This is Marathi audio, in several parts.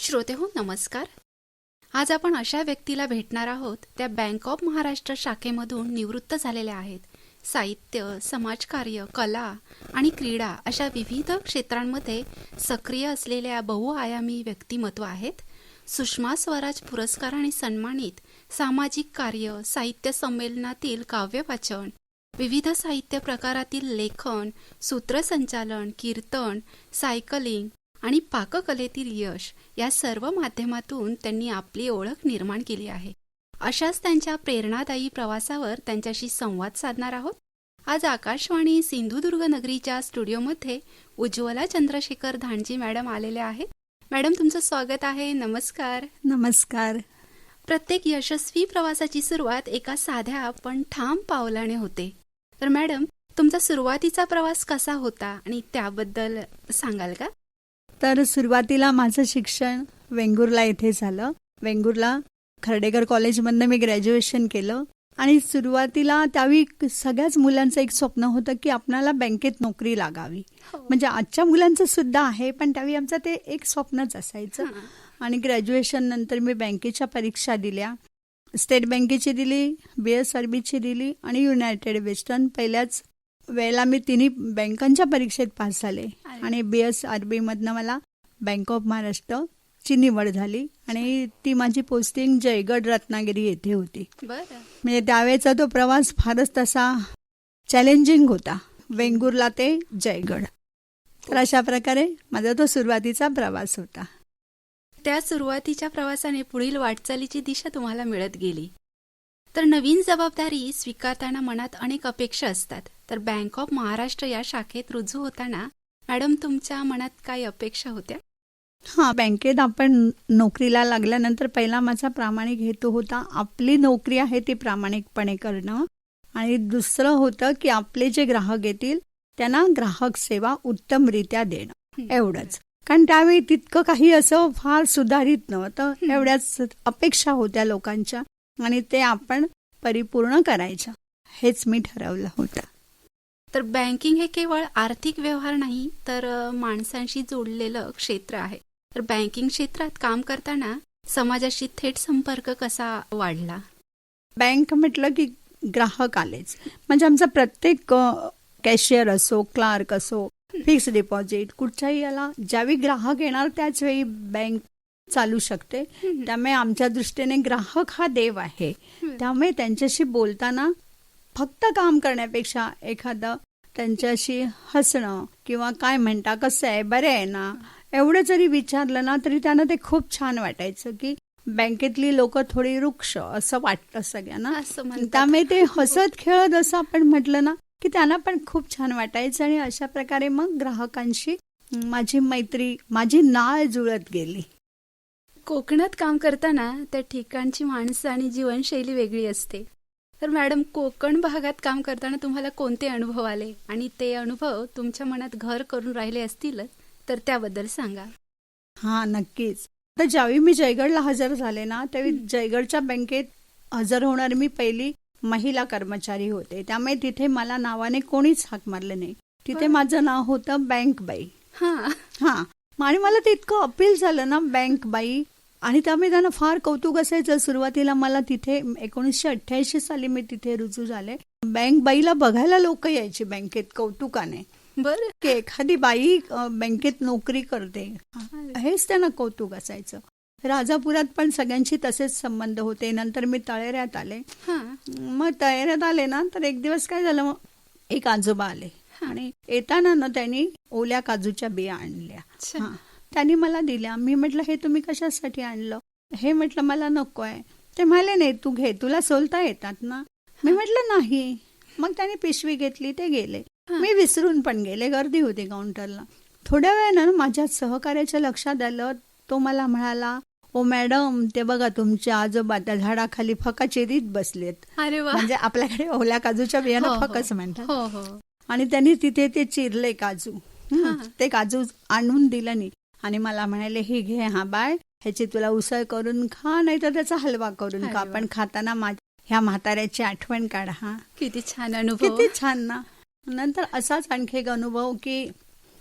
श्रोते हो नमस्कार. आज आपण अशा व्यक्तीला भेटणार आहोत त्या बँक ऑफ महाराष्ट्र शाखेमधून निवृत्त झालेल्या आहेत. साहित्य, समाजकार्य, कला आणि क्रीडा अशा विविध क्षेत्रांमध्ये सक्रिय असलेल्या बहुआयामी व्यक्तिमत्व आहेत. सुषमा स्वराज पुरस्काराने सन्मानित, सामाजिक कार्य, साहित्य संमेलनातील काव्यवाचन, विविध साहित्य प्रकारातील लेखन, सूत्रसंचालन, कीर्तन, सायकलिंग आणि पाककलेतील यश या सर्व माध्यमातून त्यांनी आपली ओळख निर्माण केली आहे. अशाच त्यांच्या प्रेरणादायी प्रवासावर त्यांच्याशी संवाद साधणार आहोत. आज आकाशवाणी सिंधुदुर्ग नगरीच्या स्टुडिओमध्ये उज्ज्वला चंद्रशेखर धांडजी मॅडम आलेल्या आहेत. मॅडम, तुमचं स्वागत आहे. नमस्कार. नमस्कार. प्रत्येक यशस्वी प्रवासाची सुरुवात एका साध्या पण ठाम पावलाने होते. तर मॅडम, तुमचा सुरुवातीचा प्रवास कसा होता आणि त्याबद्दल सांगाल का? तर सुरुवातीला माझं शिक्षण वेंगुर्ला येथे झालं. वेंगुर्ला खर्डेकर कॉलेजमधनं मी ग्रॅज्युएशन केलं आणि सुरुवातीला त्यावेळी सगळ्याच मुलांचं एक स्वप्न होतं की आपल्याला बँकेत नोकरी लागावी. म्हणजे आजच्या मुलांचं सुद्धा आहे, पण त्यावेळी आमचं ते एक स्वप्नच असायचं. आणि ग्रॅज्युएशन नंतर मी बँकेच्या परीक्षा दिल्या. स्टेट बँकेची दिली, BSRBची दिली आणि युनायटेड वेस्टर्न. पहिल्याच वेळेला मी तिन्ही बँकांच्या परीक्षेत पास झाले आणि BSRB मधनं मला बँक ऑफ महाराष्ट्रची निवड झाली आणि ती माझी पोस्टिंग जयगड रत्नागिरी येथे होती. म्हणजे त्यावेळेचा तो प्रवास फारच तसा चॅलेंजिंग होता, वेंगुर्ला ते जयगड. तर अशा प्रकारे माझा तो सुरुवातीचा प्रवास होता. त्या सुरुवातीच्या प्रवासाने पुढील वाटचालीची दिशा तुम्हाला मिळत गेली. तर नवीन जबाबदारी स्वीकारताना मनात अनेक अपेक्षा असतात. तर बँक ऑफ महाराष्ट्र या शाखेत रुजू होताना मॅडम तुमच्या मनात काय अपेक्षा होत्या? बँकेत आपण नोकरीला लागल्यानंतर पहिला माझा प्रामाणिक हेतू होता आपली नोकरी आहे ती प्रामाणिकपणे करणं आणि दुसरं होतं की आपले जे ग्राहक येतील त्यांना ग्राहक सेवा उत्तमरित्या देणं, एवढंच. कारण त्यावेळी तितकं काही असं फार सुधारित नव्हतं. एवढ्याच अपेक्षा होत्या लोकांच्या आणि ते आपण परिपूर्ण करायचं, हेच मी ठरवलं होतं. तर बँकिंग हे केवळ आर्थिक व्यवहार नाही तर माणसांशी जोडलेलं क्षेत्र आहे. तर बँकिंग क्षेत्रात काम करताना समाजाशी थेट संपर्क कसा वाढला? बँक म्हटलं की ग्राहक आलेच. म्हणजे आमचा प्रत्येक कॅशियर असो, क्लार्क असो, फिक्स डिपॉझिट, कुठच्याही याला ज्यावेळी ग्राहक येणार त्याच वेळी बँक चालू शकते. त्यामुळे आमच्या दृष्टीने ग्राहक हा देव आहे. त्यामुळे त्यांच्याशी बोलताना फक्त काम करण्यापेक्षा एखादं त्यांच्याशी हसणं किंवा काय म्हणता, कसं आहे, बरे आहे ना, एवढं जरी विचारलं ना तरी त्यांना ते खूप छान वाटायचं की बँकेतली लोक थोडी वृक्ष असं वाटतं सगळ्यांना. त्यामुळे ते हसत खेळत असं आपण म्हटलं ना की त्यांना पण खूप छान वाटायचं आणि अशा प्रकारे मग ग्राहकांशी माझी मैत्री, माझी नाळ जुळत गेली. कोकणात काम करताना त्या ठिकाणची माणसं आणि जीवनशैली वेगळी असते. तर मॅडम, कोकण भागात काम करताना तुम्हाला कोणते अनुभव आले आणि ते अनुभव तुमच्या मनात घर करून राहिले असतील तर त्याबद्दल सांगा. नक्कीच. तर ज्यावेळी मी जयगडला हजर झाले ना त्यावेळी जयगडच्या बँकेत हजर होणारी मी पहिली महिला कर्मचारी होते. त्यामुळे तिथे मला नावाने कोणीच हाक मारले नाही. तिथे माझं नाव होतं बँक बाई. आणि मला ते इतकं अपील झालं ना बँक बाई, आणि त्यामुळे त्यांना फार कौतुक असायचं. सुरुवातीला मला तिथे 1988 साली मी तिथे रुजू झाले. बँक बाईला बघायला लोक यायची बँकेत कौतुकाने. बरं, की एखादी बाई बँकेत नोकरी करते, हेच त्यांना कौतुक असायचं. राजापुरात पण सगळ्यांशी तसेच संबंध होते. नंतर मी तळेऱ्यात आले. मग तळेऱ्यात आले ना तर एक दिवस काय झालं, मग एक आजोबा आले आणि येताना ना त्यांनी ओल्या काजूच्या बिया आणल्या. त्यांनी मला दिल्या. मी म्हटलं हे तुम्ही कशासाठी आणलं? हे म्हटलं मला नको आहे. ते म्हणाले नाही तू घे, तुला सोलता येतात ना. मी म्हटलं नाही. मग त्यांनी पिशवी घेतली, ते गेले. मी विसरून पण गेले, गर्दी होती काउंटरला. थोड्या वेळानं माझ्या सहकार्याच्या लक्षात आलं. तो मला म्हणाला, ओ मॅडम, ते बघा तुमच्या आजोबा त्या झाडाखाली फकाचेरीत बसलेत. अरे वा. म्हणजे आपल्याकडे ओल्या काजूच्या बियाणं फकच म्हणतात. आणि त्यांनी तिथे ते चिरले काजू. ते काजू आणून दिलं नाही आणि मला म्हणाले हे घे, बाय, ह्याची तुला उसळ करून खा, नाही तर त्याचा हलवा करून खा, पण खाताना ह्या म्हाताऱ्याची आठवण काढा. किती छान अनुभव, किती छान ना. नंतर असाच आणखी एक अनुभव की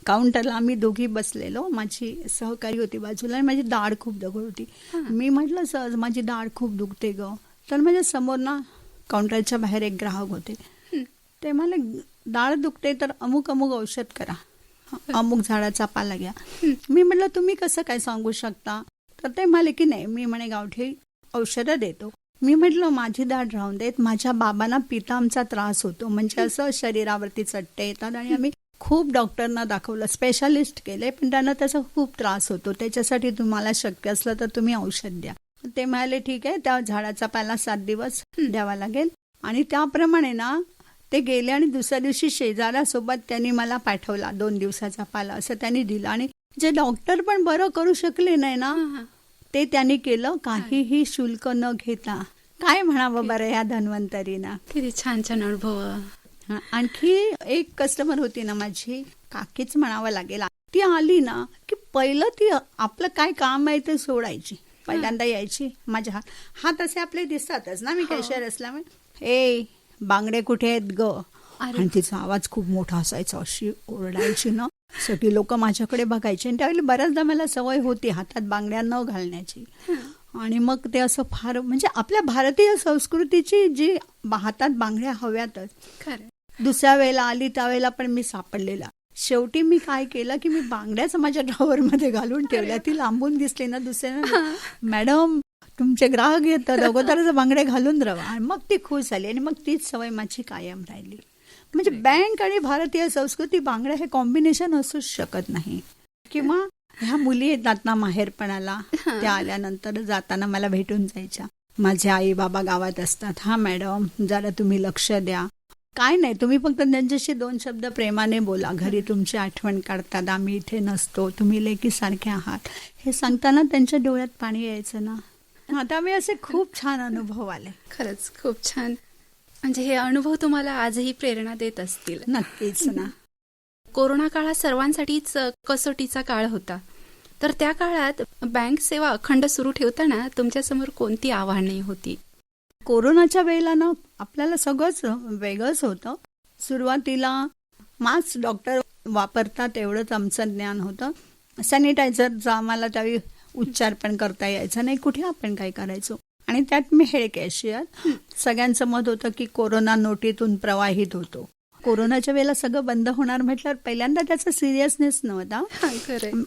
काउंटरला आम्ही दोघी बसलेलो, माझी सहकारी होती बाजूला आणि माझी दाढ खूप दुखत होती. मी म्हटलं सहज माझी दाढ खूप दुखते ग. तर माझ्या समोर ना काउंटरच्या बाहेर एक ग्राहक होते. ते मला दाढ दुखते तर अमुक अमुक औषध करा, अमुक झाडाचा पाला घ्या. मी म्हटलं तुम्ही कसं काय सांगू शकता? तर ते म्हणाले की नाही, मी म्हणे गावठी औषधं देतो. मी म्हटलं माझी दाढ राहून देत, माझ्या बाबांना पितांचा त्रास होतो, म्हणजे असं शरीरावरती चट्टे येतात आणि आम्ही खूप डॉक्टरना दाखवलं, स्पेशालिस्ट केले, पण त्यांना त्याचा खूप त्रास होतो, त्याच्यासाठी तुम्हाला शक्य असलं तर तुम्ही औषध द्या. ते म्हणाले ठीक आहे, त्या झाडाचा पाला 7 दिवस द्यावा लागेल. आणि त्याप्रमाणे ना ते गेले आणि दुसऱ्या दिवशी शेजाऱ्यासोबत त्यांनी मला पाठवला 2 दिवसाचा पाला असं त्यांनी दिलं. आणि जे डॉक्टर पण बरं करू शकले नाही ना ते त्यांनी केलं, काहीही शुल्क न घेता. काय म्हणावं बरं या धन्वंतरीना. किती छान छान अनुभव. आणखी एक कस्टमर होती ना माझी, काकीच म्हणावं लागेल. ती आली ना की पहिलं ती आपलं काय काम आहे ते सोडायची, पहिल्यांदा यायची. माझ्या हात असे आपले दिसतातच ना, मी कॅशियर असल्यामुळे, ए बांगडे कुठे आहेत ग. आणि तिचा आवाज खूप मोठा असायचा, अशी ओरडायची ना, सगळी लोक माझ्याकडे बघायचे. आणि त्यावेळी बऱ्याचदा मला सवय होती हातात बांगड्या न घालण्याची. आणि मग ते असं फार म्हणजे आपल्या भारतीय संस्कृतीची जी हातात बांगड्या हव्यातच. खरं. दुसऱ्या वेळेला आली त्यावेळेला पण मी सापडलेला. शेवटी मी काय केलं की मी बांगड्याच माझ्या ड्रॉवर मध्ये घालून ठेवल्या. ती लांबून दिसली ना दुसऱ्या, मॅडम तुमचे ग्राहक येतात, अगोदरच बांगडे घालून राहा. आणि मग ती खुश झाली आणि मग तीच सवय माझी कायम राहिली. म्हणजे बँक आणि भारतीय संस्कृती बांगड्या हे कॉम्बिनेशन असूच शकत नाही. किंवा ह्या मुली येतात ना माहेरपणाला, त्या आल्यानंतर जाताना मला भेटून जायच्या. माझे आई बाबा गावात असतात, हा मॅडम जरा तुम्ही लक्ष द्या. काय नाही, तुम्ही फक्त त्यांच्याशी 2 शब्द प्रेमाने बोला, घरी तुमची आठवण काढतात, आम्ही इथे नसतो, तुम्ही लेकीसारखे आहात, हे सांगताना त्यांच्या डोळ्यात पाणी यायचं ना. आता मी असे खूप छान अनुभव आले. खरंच खूप छान. म्हणजे हे अनुभव तुम्हाला आजही प्रेरणा देत असतील. नक्कीच ना. कोरोना काळात सर्वांसाठीच कसोटीचा काळ होता. तर त्या काळात बँक सेवा अखंड सुरू ठेवताना तुमच्यासमोर कोणती आव्हाने होती? कोरोनाच्या वेळेला ना आपल्याला सगळंच वेगळंच होतं. सुरुवातीला मास्क डॉक्टर वापरतात एवढंच आमचं ज्ञान होतं. सॅनिटायझरचा आम्हाला त्यावेळी उच्चार पण करता यायचा नाही, कुठे आपण काय करायचो. आणि त्यात मी हेड कॅशियर. सगळ्यांचं मत होतं की कोरोना नोटीतून प्रवाहित होतो. कोरोनाच्या वेळेला सगळं बंद होणार म्हटल्यावर पहिल्यांदा त्याचा सिरियसनेस नव्हता.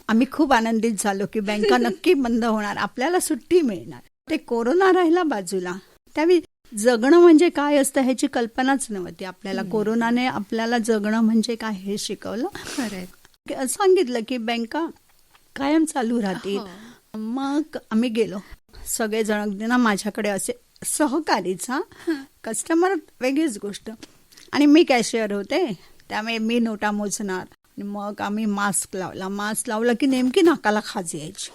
आम्ही खूप आनंदित झालो की बँका नक्की बंद होणार, आपल्याला सुट्टी मिळणार. ते कोरोना राहिला बाजूला. त्यावेळी जगणं म्हणजे काय असतं ह्याची कल्पनाच नव्हती आपल्याला. कोरोनाने आपल्याला जगणं म्हणजे काय हे शिकवलं. सांगितलं की बँका कायम चालू राहतील. मग आम्ही गेलो सगळेजण ना, माझ्याकडे असे सहकारीचा, कस्टमर वेगळीच गोष्ट. आणि मी कॅशियर होते, त्यामुळे मी नोटा मोजणार. मग आम्ही मास्क लावला की नेमकी नाकाला खाज यायची,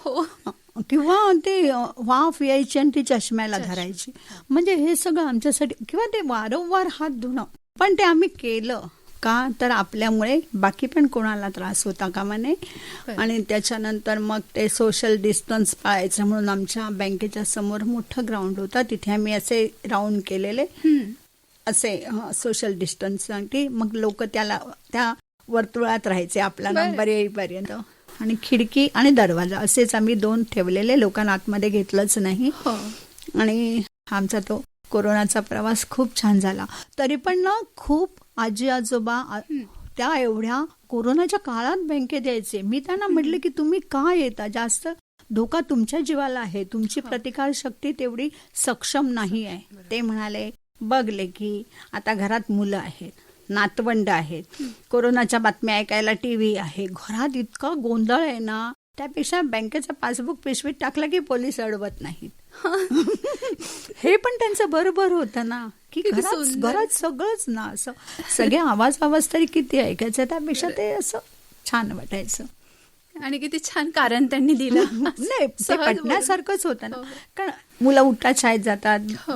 किंवा ते वाफ यायची आणि ती चष्म्याला धरायची. म्हणजे हे सगळं आमच्यासाठी, किंवा ते वारंवार हात धुणं. पण ते आम्ही केलं का, तर आपल्यामुळे बाकी पण कोणाला त्रास होता कामा नये. आणि त्याच्यानंतर मग ते सोशल डिस्टन्स पाळायचं म्हणून आमच्या बँकेच्या समोर मोठं ग्राउंड होतं, तिथे आम्ही असे राऊंड केलेले असे सोशल डिस्टन्ससाठी. मग लोक त्या वर्तुळात राहायचे आपला नंबर येईपर्यंत. आणि खिडकी आणि दरवाजा असेच आम्ही 2 ठेवलेले, लोकांना आतमध्ये घेतलंच नाही. आणि आमचा तो कोरोनाचा प्रवास खूप छान झाला. तरी पण ना खूप आजी आजोबा त्या एवढ्या कोरोनाच्या काळात बँकेत यायचे. मी त्यांना म्हटले की तुम्ही का येता, जास्त धोका तुमच्या जीवाला आहे, तुमची प्रतिकार शक्ती तेवढी सक्षम नाही आहे. ते म्हणाले बघले की आता घरात मुलं आहेत, नातवंड आहेत, कोरोनाच्या बातम्या ऐकायला टीव्ही आहे, घरात इतका गोंधळ आहे ना, त्यापेक्षा बँकेचं पासबुक पिशवीत टाकलं की पोलीस अडवत नाहीत. हे पण त्यांचं बरोबर होतं ना, की घरात सगळंच ना, असं सगळे आवाज तरी किती ऐकायचं, त्यापेक्षा ते असं छान वाटायचं. आणि किती छान कारण त्यांनी दिलं. नाही, ते पटण्यासारखंच होतं ना. कारण मुलं उठतात, शाळेत जातात,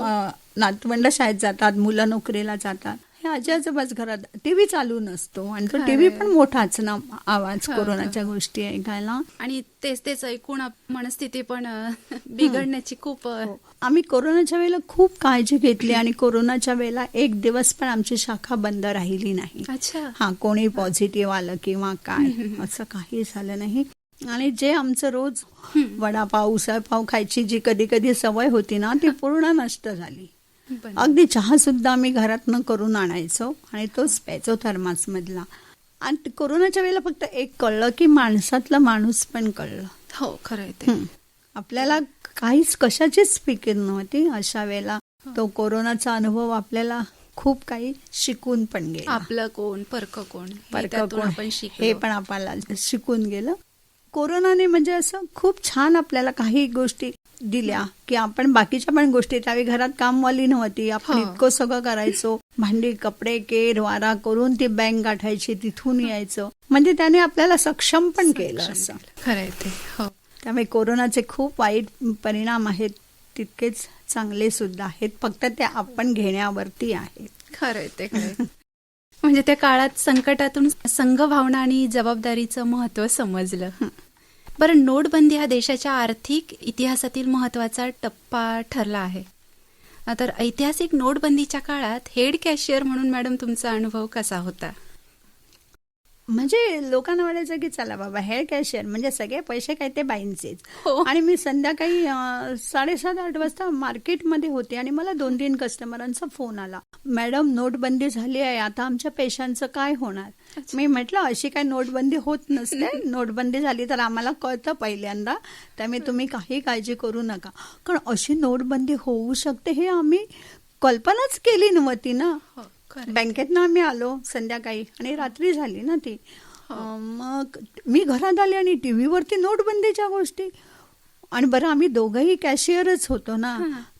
नातवंड शाळेत जातात, मुलं नोकरीला जातात, हे आजी आजोबाच घरात, टीव्ही चालू नसतो आणि तो खरंय. टीव्ही पण मोठाच ना आवाज हो, कोरोनाच्या गोष्टी ऐकायला. आणि तेच ऐकून मनस्थिती पण बिघडण्याची खूप हो. आम्ही कोरोनाच्या वेळेला खूप काळजी घेतली आणि कोरोनाच्या वेळेला एक दिवस पण आमची शाखा बंद राहिली नाही. अच्छा. हा, कोणी पॉझिटिव्ह आलं किंवा काय असं काही झालं नाही. आणि जे आमचं रोज वडापाव उसळपाव खायची जी कधी कधी सवय होती ना, ती पूर्ण नष्ट झाली. बरं. अगदी चहा सुद्धा आम्ही घरातनं करून आणायचो आणि तोच प्यायचो थर्मास मधला. आणि कोरोनाच्या वेळेला फक्त एक कळलं की माणसातला माणूस पण कळलं. हो, खरं आहे ते. आपल्याला काहीच कशाचीच फिकीर नव्हती अशा वेळेला. तो कोरोनाचा अनुभव आपल्याला खूप काही शिकून पण गेला. आपलं कोण, परक कोण, हे परक त्यातून कोण, आपण हे शिकलो. पण आपल्याला शिकून गेलं. कोरोनाने म्हणजे असं खूप छान आपल्याला काही गोष्टी दिल्या की आपण बाकीच्या पण गोष्टी, त्यावेळी घरात कामवाली नव्हती, आपण इतकं सगळं करायचो, भांडी कपडे केर वारा करून ती बँक गाठायची, तिथून यायचं. म्हणजे त्याने आपल्याला सक्षम पण केलं असं. खरं आहे ते. हो. त्यामुळे कोरोनाचे खूप वाईट परिणाम आहेत, तितकेच चांगले सुद्धा आहेत, फक्त ते आपण घेण्यावरती आहेत. खरं आहे ते, खरं आहे. म्हणजे त्या काळात संकटातून संघभावना आणि जबाबदारीचं महत्व समजलं. बरं, नोटबंदी हा देशाच्या आर्थिक इतिहासातील महत्वाचा टप्पा ठरला आहे. तर ऐतिहासिक नोटबंदीच्या काळात हेड कॅशियर म्हणून मॅडम तुमचा अनुभव कसा होता? म्हणजे लोकांना वाटायचं की चला बाबा हेड कॅशियर म्हणजे सगळे पैसे काय ते बाईंचेच. हो. आणि मी संध्याकाळी 7:30-8 वाजता मार्केटमध्ये होते आणि मला 2-3 कस्टमरांचा फोन आला, मॅडम नोटबंदी झाली आहे, आता आमच्या पैशांचं काय होणार? मी म्हटलं अशी काय नोटबंदी होत नसते, नोटबंदी झाली तर आम्हाला कळतं पहिल्यांदा, त्यामुळे तुम्ही काही काळजी करू नका. कारण अशी नोटबंदी होऊ शकते हे आम्ही कल्पनाच केली नव्हती ना. बँकेतनं आम्ही आलो संध्याकाळी आणि रात्री झाली ना ती. मग मी घरात आले आणि टीव्हीवरती नोटबंदीच्या गोष्टी. आणि बरं आम्ही दोघंही कॅशियरच होतो ना,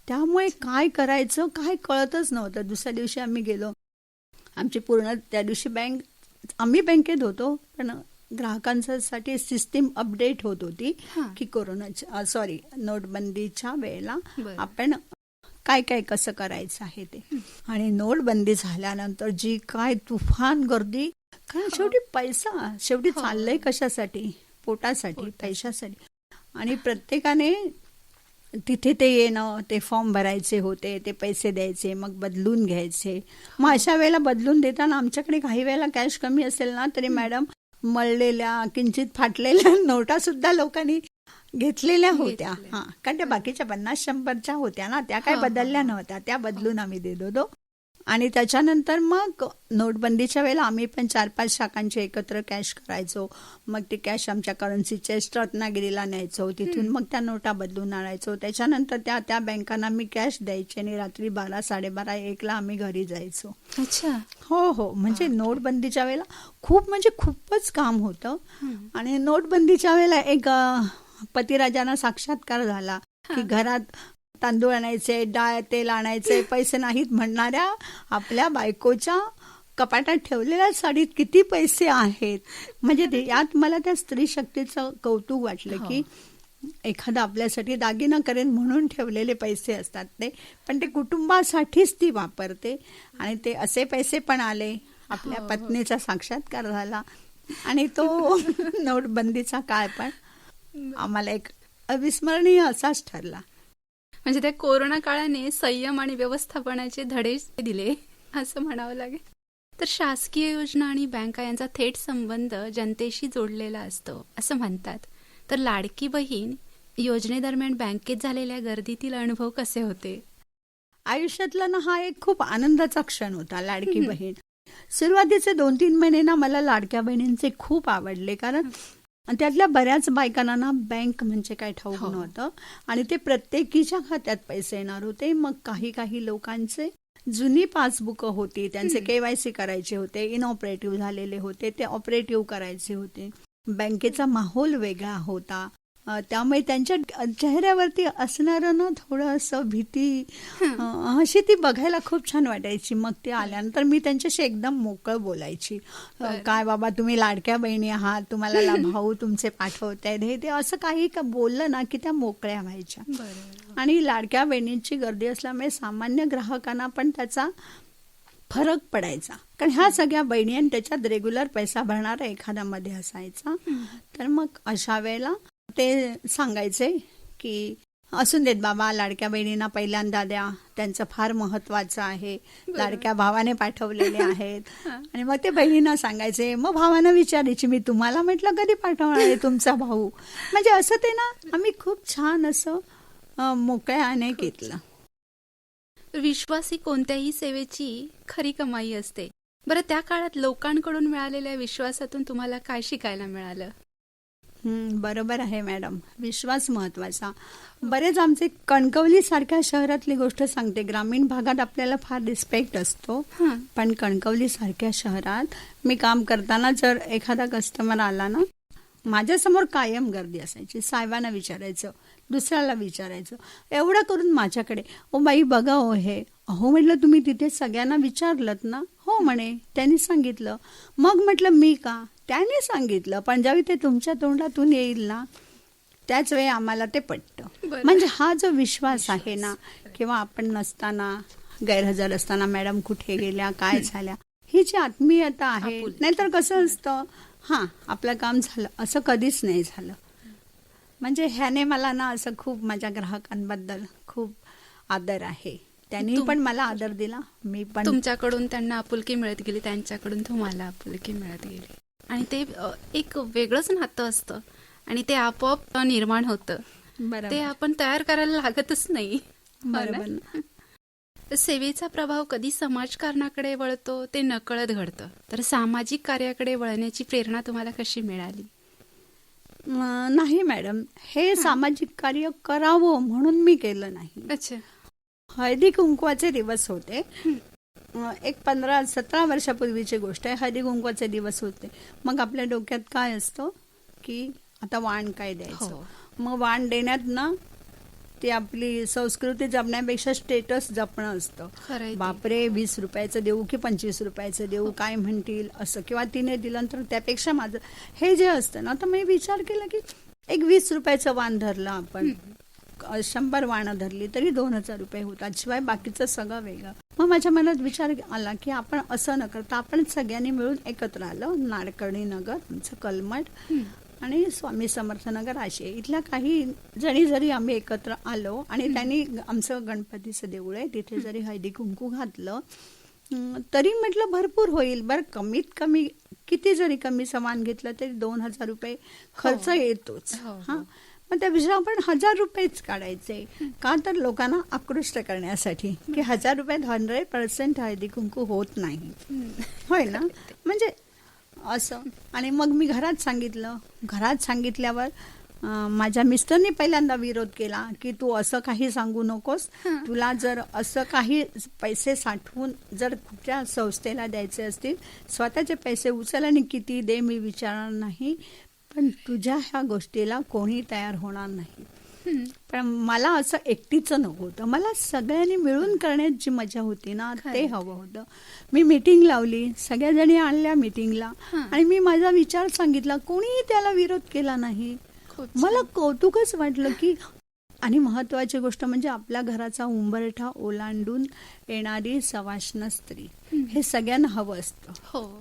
त्यामुळे काय करायचं काय कळतच नव्हतं. दुसऱ्या दिवशी आम्ही गेलो, आमची पूर्ण त्या दिवशी आम्ही बँकेत होतो पण ग्राहकांसाठी सिस्टीम अपडेट होत होती की कोरोनाच्या नोटबंदीच्या वेळेला आपण काय काय कसं करायचं आहे ते. आणि नोटबंदी झाल्यानंतर जी काय तुफान गर्दी, कारण शेवटी पैसा शेवटी चाललंय कशासाठी? पोटासाठी, पैशासाठी. आणि प्रत्येकाने तिथे ते येणं, ते फॉर्म भरायचे होते, ते पैसे द्यायचे, मग बदलून घ्यायचे. मग अशा वेळेला बदलून देताना आमच्याकडे काही वेळेला कॅश कमी असेल ना तरी मॅडम मळलेल्या किंचित फाटलेल्या नोटा सुद्धा लोकांनी घेतलेल्या होत्या. हा, कारण त्या बाकीच्या 50-100च्या होत्या ना, त्या काय बदलल्या नव्हत्या, त्या बदलून आम्ही देत होतो. आणि त्याच्यानंतर मग नोटबंदीच्या वेळेला आम्ही पण 4-5 शाखांचे एकत्र कॅश करायचो. मग ते कॅश आमच्या करन्सी चेस्ट रत्नागिरीला न्यायचो, तिथून मग त्या नोटा बदलून आणायचो. त्याच्यानंतर त्या बँकांना मी कॅश द्यायचे आणि रात्री 12-12:30-1ला आम्ही घरी जायचो. अच्छा. हो, म्हणजे नोटबंदीच्या वेळेला खूपच काम होतं. आणि नोटबंदीच्या वेळेला एक पतिराजांना साक्षात्कार झाला की घरात तांदूळ आणायचे, डाळ तेल आणायचे, पैसे नाहीत म्हणणाऱ्या आपल्या बायकोच्या कपाटात ठेवलेल्या साडीत किती पैसे आहेत. म्हणजे यात मला त्या स्त्री शक्तीचं कौतुक वाटलं की एखादा आपल्यासाठी दागिना करेन म्हणून ठेवलेले पैसे असतात ते, पण ते कुटुंबासाठीच ती वापरते. आणि ते असे पैसे पण आले, आपल्या पत्नीचा साक्षात्कार झाला. आणि तो नोटबंदीचा काळ पण आम्हाला एक अविस्मरणीय असाच ठरला. म्हणजे त्या कोरोना काळाने संयम आणि व्यवस्थापनाचे धडे दिले असं म्हणावं लागेल. तर शासकीय योजना आणि बँका यांचा थेट संबंध जनतेशी जोडलेला असतो असं म्हणतात. तर लाडकी बहीण योजनेदरम्यान बँकेत झालेल्या गर्दीतील अनुभव कसे होते? आयुष्यातला ना हा एक खूप आनंदाचा क्षण होता, लाडकी बहीण. सुरुवातीचे 2-3 महिने ना मला लाडक्या बहिणींचे खूप आवडले, कारण त्यातल्या बऱ्याच बायकांना ना बँक म्हणजे काय ठाऊक नव्हतं आणि ते प्रत्येकीच्या खात्यात पैसे येणार होते. मग काही लोकांचे जुनी पासबुक होती, त्यांचे KYC करायचे होते, इनऑपरेटिव्ह झालेले होते, ते ऑपरेटिव्ह करायचे होते. बँकेचा माहोल वेगळा होता, त्यामुळे त्यांच्या चेहऱ्यावरती असणारं ना थोडंसं भीती अशी ती बघायला खूप छान वाटायची. मग ते आल्यानंतर मी त्यांच्याशी एकदम मोकळं बोलायची, काय बाबा तुम्ही लाडक्या बहिणी आहात, तुम्हाला भाऊ तुमचे पाठवत आहेत, हे ते असं काही बोललं ना की त्या मोकळ्या व्हायच्या. आणि लाडक्या बहिणींची गर्दी असल्यामुळे सामान्य ग्राहकांना पण त्याचा फरक पडायचा. कारण ह्या सगळ्या बहिणी आणि त्याच्यात रेग्युलर पैसा भरणारा एखादा मध्ये असायचा. तर मग अशा वेळेला ते सांगायचे की असून देत बाबा, लाडक्या बहिणींना पहिल्यांदा द्या, त्यांचं फार महत्वाचं आहे, लाडक्या भावाने पाठवलेले आहेत. आणि मग ते बहिणींना सांगायचे. मग भावांना विचारायची, मी तुम्हाला म्हटलं कधी पाठवणार आहे तुमचा भाऊ. म्हणजे असं ते ना आम्ही खूप छान असं मोकळ्याने घेतलं. विश्वास ही कोणत्याही सेवेची खरी कमाई असते. बरं, त्या काळात लोकांकडून मिळालेल्या विश्वासातून तुम्हाला काय शिकायला मिळालं? बरोबर आहे मॅडम, विश्वास महत्वाचा. बरेच आमचे कणकवली सारख्या शहरातली गोष्ट सांगते. ग्रामीण भागात आपल्याला फार रिस्पेक्ट असतो, पण कणकवली सारख्या शहरात मी काम करताना जर एखादा कस्टमर आला ना, माझ्यासमोर कायम गर्दी असायची. साहेबांना विचारायचं, दुसऱ्याला विचारायचं, एवढं करून माझ्याकडे, ओ बाई बघा हो हे. अहो म्हटलं, तुम्ही तिथे सगळ्यांना विचारलत ना? हो म्हणे, त्यांनी सांगितलं. मग म्हटलं मी का? त्याने सांगितलं. पण ज्यावेळी ते तुमच्या तोंडातून येईल ना, त्याच वेळी आम्हाला ते पटतं. म्हणजे हा जो विश्वास आहे ना, किंवा आपण नसताना, गैरहजर असताना मॅडम कुठे गेल्या, काय झाल्या, ही जी आत्मीयता आहे. नाहीतर कसं असतं, आपलं काम झालं, असं कधीच नाही झालं. म्हणजे ह्याने मला ना असं खूप माझ्या ग्राहकांबद्दल खूप आदर आहे. त्यांनी पण मला आदर दिला, मी पण. तुमच्याकडून त्यांना आपुलकी मिळत गेली, त्यांच्याकडून तुम्हाला आपुलकी मिळत गेली, आणि ते एक वेगळंच नातं असतं आणि ते आपोआप निर्माण होतं. ते आपण तयार करायला लागतच नाही. बरोबर. सेवेचा प्रभाव कधी समाजकारणाकडे वळतो ते नकळत घडतं. तर सामाजिक कार्याकडे वळण्याची प्रेरणा तुम्हाला कशी मिळाली? नाही मॅडम, हे सामाजिक कार्य करावं म्हणून मी केलं नाही. अच्छा. हळदी कुंकवाचे दिवस होते, एक 15-17 वर्षापूर्वीची गोष्ट आहे. हळदी कुंकवाचे दिवस होते. मग आपल्या डोक्यात काय असतं की आता वाण काय द्यायचं. मग वाण देण्यात ना ती आपली संस्कृती जपण्यापेक्षा स्टेटस जपणं असतं. बापरे, 20 रुपयाचं देऊ की 25 रुपयाचं देऊ, काय म्हणतील असं, किंवा तिने दिलं तर त्यापेक्षा माझं हे जे असतं ना, तर मी विचार केला की एक 20 रुपयाचं वाण धरलं आपण, 100 वाणं धरली तरी 2000 रुपये होतात, शिवाय बाकीचं सगळं वेगळं. मग माझ्या मनात विचार आला की आपण असं न करता आपण सगळ्यांनी मिळून एकत्र आलो. नाडकर्णी नगर आमचं कलमठ आणि स्वामी समर्थ नगर असे इथल्या काही जणी जरी आम्ही एकत्र आलो आणि त्यांनी आमचं गणपतीचं देऊळ आहे तिथे जरी हळदी कुंकू घातलं तरी म्हटलं भरपूर होईल. बरं, कमीत कमी किती जरी कमी सामान घेतलं तरी 2000 रुपये खर्च येतोच. मग त्यापेक्षा आपण 1000 रुपयेच काढायचे. का तर लोकांना आकृष्ट करण्यासाठी की 1000 रुपयात 100% हळदी कुंकू होत नाही. होय ना? म्हणजे असं. आणि मग मी घरात सांगितलं. घरात सांगितल्यावर माझ्या मिस्टरनी पहिल्यांदा विरोध केला की तू असं काही सांगू नकोस. तुला जर असं काही पैसे साठवून जर कुठल्या संस्थेला द्यायचे असतील, स्वतःचे पैसे उचल आणि किती दे मी विचारणार नाही, पण तुझ्या ह्या गोष्टीला कोणी तयार होणार नाही. पण मला असं एकटीचं नको होतं. मला सगळ्यांनी मिळून करण्यात जी मजा होती ना, ते हवं होतं. मी मीटिंग लावली, सगळ्या जणी आणल्या मीटिंगला आणि मी माझा विचार सांगितला. कोणीही त्याला विरोध केला नाही. मला कौतुकच वाटलं की. आणि महत्वाची गोष्ट म्हणजे आपल्या घराचा उंबरठा ओलांडून येणारी सवाष्ण स्त्री, हे सगळ्यांना हवं असतं.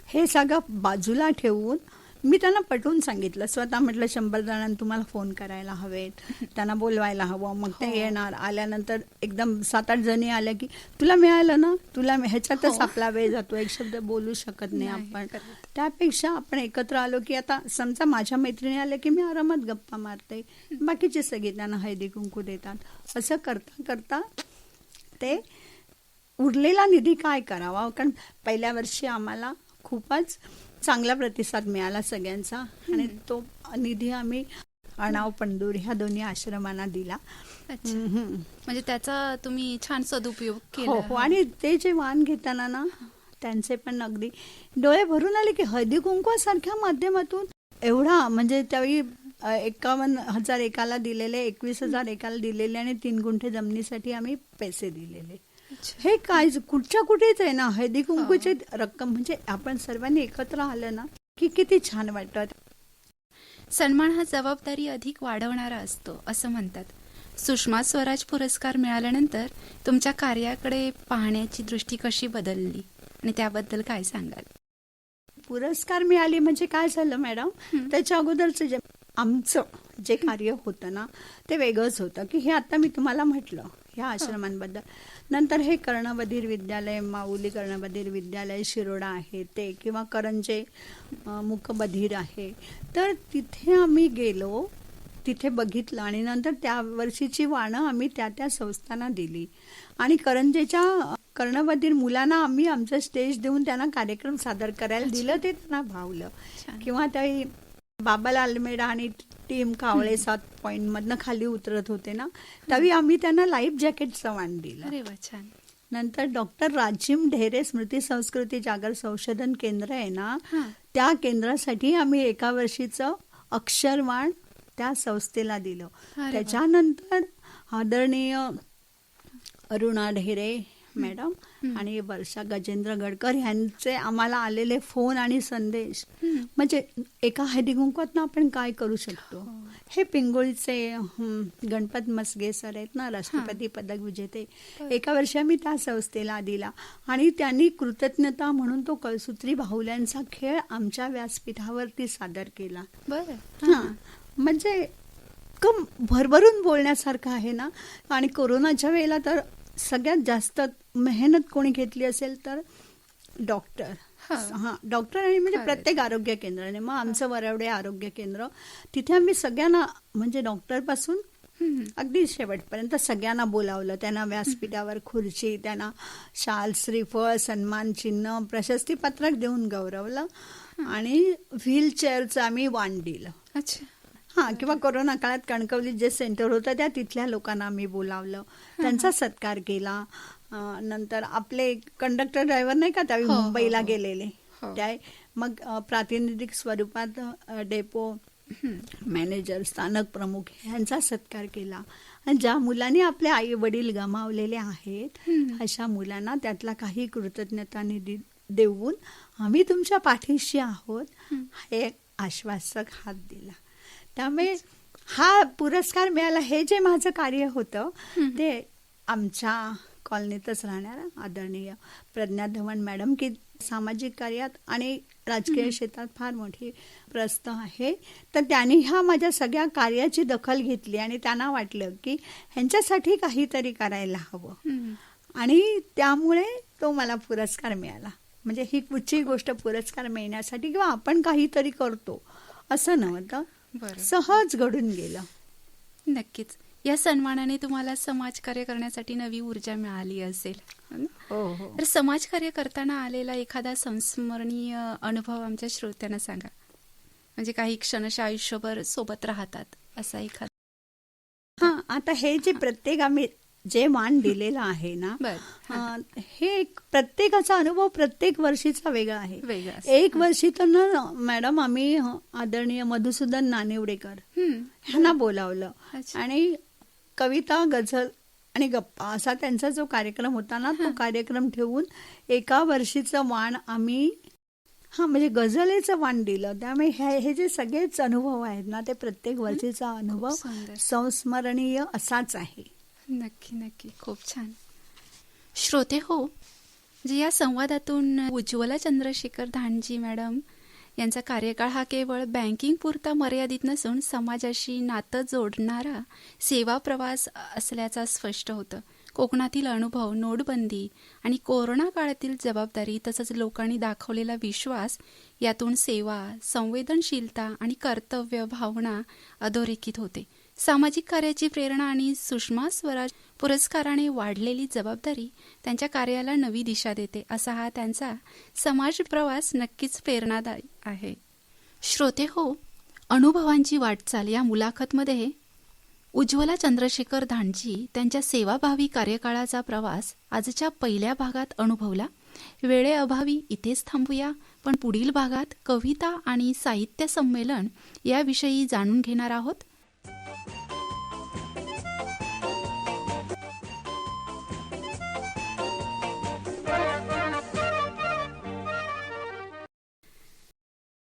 हे सगळं बाजूला ठेवून मी त्यांना पटवून सांगितलं. स्वतः म्हटलं 100 जणांना तुम्हाला फोन करायला हवेत, त्यांना बोलवायला हवं, मग ते येणार. आल्यानंतर एकदम 7-8 जणी आल्या की तुला मिळालं ना, तुला ह्याच्यातच आपला वेळ जातो, एक शब्द बोलू शकत नाही आपण. त्यापेक्षा आपण एकत्र आलो की आता समजा माझ्या मैत्रिणी आल्या की मी आरामात गप्पा मारते, बाकीचे सगळे त्यांना हळदी कुंकू देतात. असं करता करता ते उरलेला निधी काय करावा, कारण पहिल्या वर्षी आम्हाला खूपच चांगला प्रतिसाद मिळाला सगळ्यांचा आणि तो निधी आम्ही अणाव पंडूर ह्या दोन्ही आश्रमांना दिला. म्हणजे त्याचा तुम्ही छान सदुपयोग केला. हो. आणि ते जे वाण घेताना ना त्यांचे पण अगदी डोळे भरून आले की हळदी कुंकवासारख्या माध्यमातून एवढा, म्हणजे त्यावेळी 51,000 एकाला दिलेले, 21,000 एकाला दिलेले आणि 3 गुंठे जमिनीसाठी आम्ही पैसे दिलेले. हे काय कुठच्या कुठेच आहे ना, हळदी कुंकूची रक्कम. म्हणजे आपण सर्वांनी एकत्र आलं ना की किती छान वाटतं. सन्मान हा जबाबदारी अधिक वाढवणारा असतो असं म्हणतात. सुषमा स्वराज पुरस्कार मिळाल्यानंतर तुमच्या कार्याकडे पाहण्याची दृष्टी कशी बदलली? आणि त्याबद्दल काय सांगाल? पुरस्कार मिळाले म्हणजे काय झालं मॅडम, हं. त्याच्या अगोदरचं जे आमचं जे कार्य होतं ना ते वेगळंच होतं, की हे आता मी तुम्हाला म्हटलं ह्या आश्रमांबद्दल. नंतर हे कर्णबधीर विद्यालय, माऊली कर्णबधीर विद्यालय शिरोडा आहे ते, किंवा करंजे मूकबधीर आहे, तर तिथे आम्ही गेलो, तिथे बघितलं आणि नंतर त्या वर्षीची वाणं आम्ही त्या त्या संस्थांना दिली. आणि करंजेच्या कर्णबधीर मुलांना आम्ही आमचं स्टेज देऊन त्यांना कार्यक्रम सादर करायला दिलं, ते त्यांना भावलं. छान. किंवा त्या बाबाला अल्मेडा आणि टीम कावळे 7 पॉईंटमधनं खाली उतरत होते ना, त्यावेळी आम्ही त्यांना लाईफ जॅकेटचं वाण दिलं. अरे वा, छान. नंतर डॉक्टर राजीव ढेरे स्मृती संस्कृती जागर संशोधन केंद्र आहे ना, हां. त्या केंद्रासाठी आम्ही एका वर्षीचं अक्षरवाण त्या संस्थेला दिलं. अरे वा. त्याच्यानंतर आदरणीय अरुणा ढेरे मॅडम हं. आणि वर्षा गजेंद्र गडकर यांचे आम्हाला आलेले फोन आणि संदेश, हं. म्हणजे एका हळदीकुंकवातनं आपण काय करू शकतो. हो. हे पिंगोळीचे गणपत मसगे सर आहेत ना, राष्ट्रपती पदक विजेते. एका वर्षी आम्ही त्या संस्थेला दिला आणि त्यांनी कृतज्ञता म्हणून तो कळसूत्री बाहुल्यांचा खेळ आमच्या व्यासपीठावरती सादर केला. बरं. हां, म्हणजे कम भरभरून बोलण्यासारखं आहे ना. आणि कोरोनाच्या वेळेला तर सगळ्यात जास्त मेहनत कोणी घेतली असेल तर डॉक्टर. हां, डॉक्टर आणि म्हणजे खरंच. प्रत्येक आरोग्य केंद्राने. मग आमचं वरवडे आरोग्य केंद्र, तिथे आम्ही सगळ्यांना म्हणजे डॉक्टरपासून हं. अगदी शेवटपर्यंत सगळ्यांना बोलावलं. त्यांना व्यासपीठावर खुर्ची, त्यांना शाल, श्रीफळ, सन्मान चिन्ह, प्रशस्ती पत्रक देऊन गौरवलं आणि व्हीलचेअरचं आम्ही वाण दिलं. अच्छा. हां, किंवा कोरोना काळात कणकवलीत जे सेंटर होतं त्या तिथल्या लोकांना आम्ही बोलावलं, त्यांचा सत्कार केला. नंतर आपले कंडक्टर ड्रायव्हर नाही का त्यावेळी हो, हो, मुंबईला हो. गेलेले, हो. त्या मग प्रातिनिधिक स्वरूपात डेपो हं. मॅनेजर, स्थानक प्रमुख यांचा सत्कार केला. आणि ज्या मुलांनी आपले आई वडील गमावलेले आहेत हं. अशा मुलांना त्यातला काही कृतज्ञता निधी देऊन आम्ही तुमच्या पाठीशी आहोत हं. हे आश्वासक हात दिला. त्यामुळे हा पुरस्कार मिळाला. हे जे माझं कार्य होतं ते आमच्या कॉलनीतच राहणाऱ्या आदरणीय प्रज्ञा धवन मॅडम, की सामाजिक कार्यात आणि राजकीय क्षेत्रात फार मोठी प्रस्त आहे, तर त्यांनी ह्या माझ्या सगळ्या कार्याची दखल घेतली आणि त्यांना वाटलं की ह्यांच्यासाठी काहीतरी करायला हवं हं. आणि त्यामुळे तो मला पुरस्कार मिळाला. म्हणजे ही कुठची गोष्ट पुरस्कार मिळण्यासाठी किंवा आपण काहीतरी करतो असं नव्हतं, बरं. सहज घडून गेलं. नक्कीच. या सन्मानाने तुम्हाला समाजकार्य करण्यासाठी नवी ऊर्जा मिळाली असेल, हो ना? हो हो. तर समाजकार्य करताना आलेला एखादा संस्मरणीय अनुभव आमच्या श्रोत्यांना सांगा. म्हणजे काही क्षणशः आयुष्यभर सोबत राहतात असा एखादा. हां, आता हे जे प्रत्येक आम्ही जे वाण दिलेलं आहे ना, बरं. हे एक प्रत्येकाचा अनुभव प्रत्येक वर्षीचा वेगळा आहे. वेगळं असं. एक वर्षी तर ना मॅडम आम्ही आदरणीय मधुसूदन नानिवडेकर हं. ह्यांना बोलावलं अच्छा. आणि कविता, गझल आणि गप्पा असा त्यांचा जो कार्यक्रम होता ना, तो कार्यक्रम ठेवून एका वर्षीचं वाण आम्ही म्हणजे गझलेचं वाण दिलं. त्यामुळे हे जे सगळेच अनुभव आहेत ना, ते प्रत्येक वर्षीचा अनुभव खूप सुंदर. संस्मरणीय असाच आहे. नक्की नक्की. खूप छान. श्रोते हो, जे या संवादातून उज्ज्वला चंद्रशेखर धांडजी मॅडम यांचा कार्यकाळ हा केवळ बँकिंग पुरता मर्यादित नसून समाजाशी नातं जोडणारा सेवा प्रवास असल्याचा स्पष्ट होतं. कोकणातील अनुभव, नोटबंदी आणि कोरोना काळातील जबाबदारी तसंच लोकांनी दाखवलेला विश्वास यातून सेवा, संवेदनशीलता आणि कर्तव्य भावना अधोरेखित होते. सामाजिक कार्याची प्रेरणा आणि सुषमा स्वराज पुरस्काराने वाढलेली जबाबदारी त्यांच्या कार्याला नवी दिशा देते. असा हा त्यांचा समाज प्रवास नक्कीच प्रेरणादायी आहे. श्रोते हो, अनुभवांची वाटचाल या मुलाखतमध्ये उज्ज्वला चंद्रशेखर धांडजी त्यांच्या सेवाभावी कार्यकाळाचा प्रवास आजच्या पहिल्या भागात अनुभवला. वेळेअभावी इथेच थांबूया, पण पुढील भागात कविता आणि साहित्य संमेलन याविषयी जाणून घेणार आहोत.